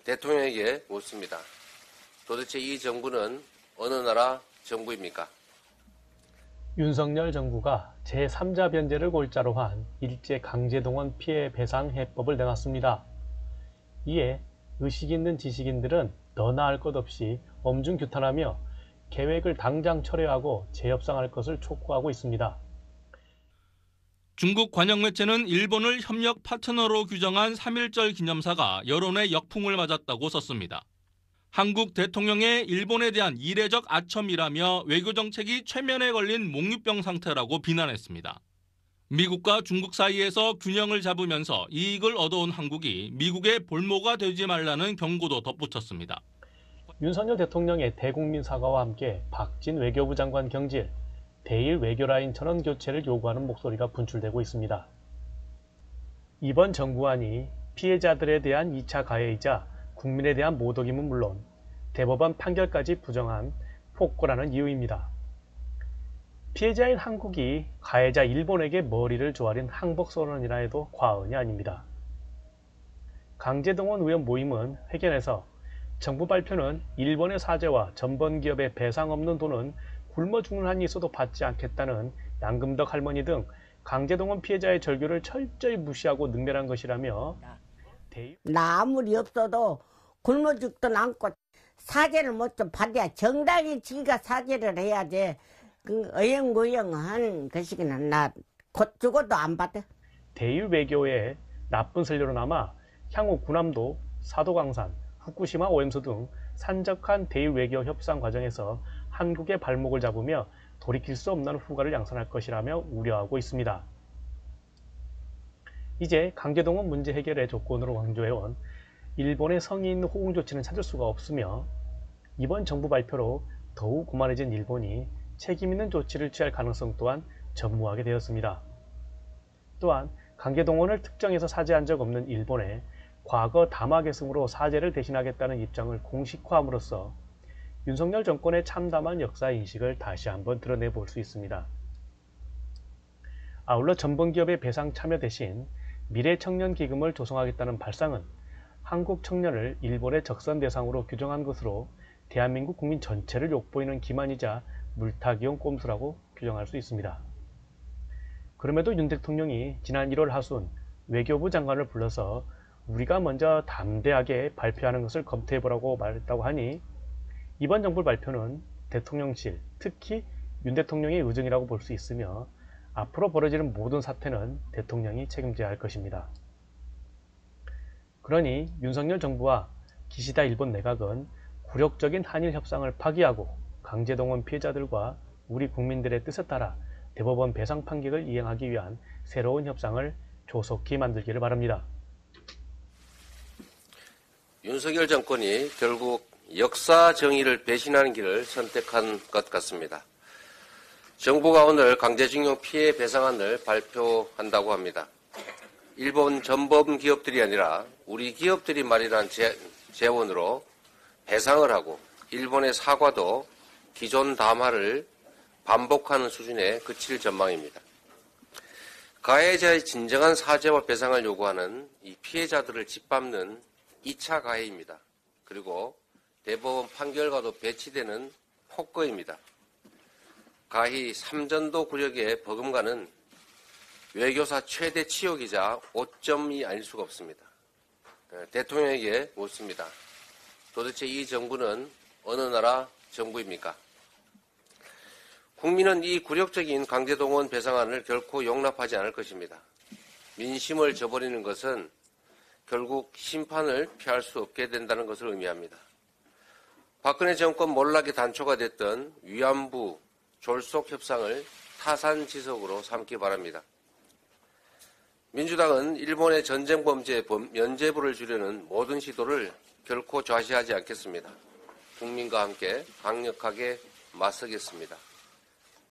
대통령에게 묻습니다. 도대체 이 정부는 어느 나라 정부입니까? 윤석열 정부가 제3자 변제를 골자로 한 일제 강제동원 피해 배상 해법을 내놨습니다. 이에 의식 있는 지식인들은 더 나을 것 없이 엄중규탄하며 계획을 당장 철회하고 재협상할 것을 촉구하고 있습니다. 중국 관영 매체는 일본을 협력 파트너로 규정한 3.1절 기념사가 여론의 역풍을 맞았다고 썼습니다. 한국 대통령의 일본에 대한 이례적 아첨이라며 외교 정책이 최면에 걸린 몽유병 상태라고 비난했습니다. 미국과 중국 사이에서 균형을 잡으면서 이익을 얻어온 한국이 미국의 볼모가 되지 말라는 경고도 덧붙였습니다. 윤석열 대통령의 대국민 사과와 함께 박진 외교부 장관 경질, 대일 외교라인 전원 교체를 요구하는 목소리가 분출되고 있습니다. 이번 정부안이 피해자들에 대한 2차 가해이자 국민에 대한 모독임은 물론 대법원 판결까지 부정한 폭거라는 이유입니다. 피해자인 한국이 가해자 일본에게 머리를 조아린 항복선언이라 해도 과언이 아닙니다. 강제동원 의원 모임은 회견에서 정부 발표는 일본의 사죄와 전범기업의 배상 없는 돈은 굶어 죽는 한이 있어도 받지 않겠다는 양금덕 할머니 등 강제동원 피해자의 절규를 철저히 무시하고 능멸한 것이라며 나 아무리 없어도 굶어 죽든 않고 사죄를 못 좀 받아야 정당히 지가 사죄를 해야지. 그 어영부영한 것이기는 나 곧 죽어도 안 받아. 대일 외교의 나쁜 선례로 남아 향후 군함도 사도강산, 후쿠시마 오염수 등 산적한 대일 외교 협상 과정에서 한국의 발목을 잡으며 돌이킬 수 없는 후과를 양산할 것이라며 우려하고 있습니다. 이제 강제동원 문제 해결의 조건으로 강조해온 일본의 성의 있는 호응 조치는 찾을 수가 없으며 이번 정부 발표로 더욱 고만해진 일본이 책임 있는 조치를 취할 가능성 또한 전무하게 되었습니다. 또한 강제동원을 특정해서 사죄한 적 없는 일본에 과거 담화계승으로 사죄를 대신하겠다는 입장을 공식화함으로써 윤석열 정권의 참담한 역사인식을 다시 한번 드러내 볼 수 있습니다. 아울러 전범기업의 배상 참여 대신 미래청년기금을 조성하겠다는 발상은 한국 청년을 일본의 적선 대상으로 규정한 것으로 대한민국 국민 전체를 욕보이는 기만이자 물타기용 꼼수라고 규정할 수 있습니다. 그럼에도 윤 대통령이 지난 1월 하순 외교부 장관을 불러서 우리가 먼저 담대하게 발표하는 것을 검토해보라고 말했다고 하니 이번 정부 발표는 대통령실, 특히 윤 대통령의 의중이라고 볼 수 있으며 앞으로 벌어지는 모든 사태는 대통령이 책임져야 할 것입니다. 그러니 윤석열 정부와 기시다 일본 내각은 굴욕적인 한일 협상을 파기하고 강제동원 피해자들과 우리 국민들의 뜻에 따라 대법원 배상 판결을 이행하기 위한 새로운 협상을 조속히 만들기를 바랍니다. 윤석열 정권이 결국 역사 정의를 배신하는 길을 선택한 것 같습니다. 정부가 오늘 강제징용 피해 배상안을 발표한다고 합니다. 일본 전범 기업들이 아니라 우리 기업들이 마련한 재원으로 배상을 하고 일본의 사과도 기존 담화를 반복하는 수준에 그칠 전망입니다. 가해자의 진정한 사죄와 배상을 요구하는 이 피해자들을 짓밟는 2차 가해입니다. 그리고 대법원 판결과도 배치되는 폭거입니다. 가히 삼전도 구력의 버금가는 외교사 최대 치욕이자 오점이 아닐 수가 없습니다. 대통령에게 묻습니다. 도대체 이 정부는 어느 나라 정부입니까? 국민은 이 굴욕적인 강제동원 배상안을 결코 용납하지 않을 것입니다. 민심을 저버리는 것은 결국 심판을 피할 수 없게 된다는 것을 의미합니다. 박근혜 정권 몰락의 단초가 됐던 위안부 졸속 협상을 타산지석으로 삼기 바랍니다. 민주당은 일본의 전쟁 범죄 면죄부를 주려는 모든 시도를 결코 좌시하지 않겠습니다. 국민과 함께 강력하게 맞서겠습니다.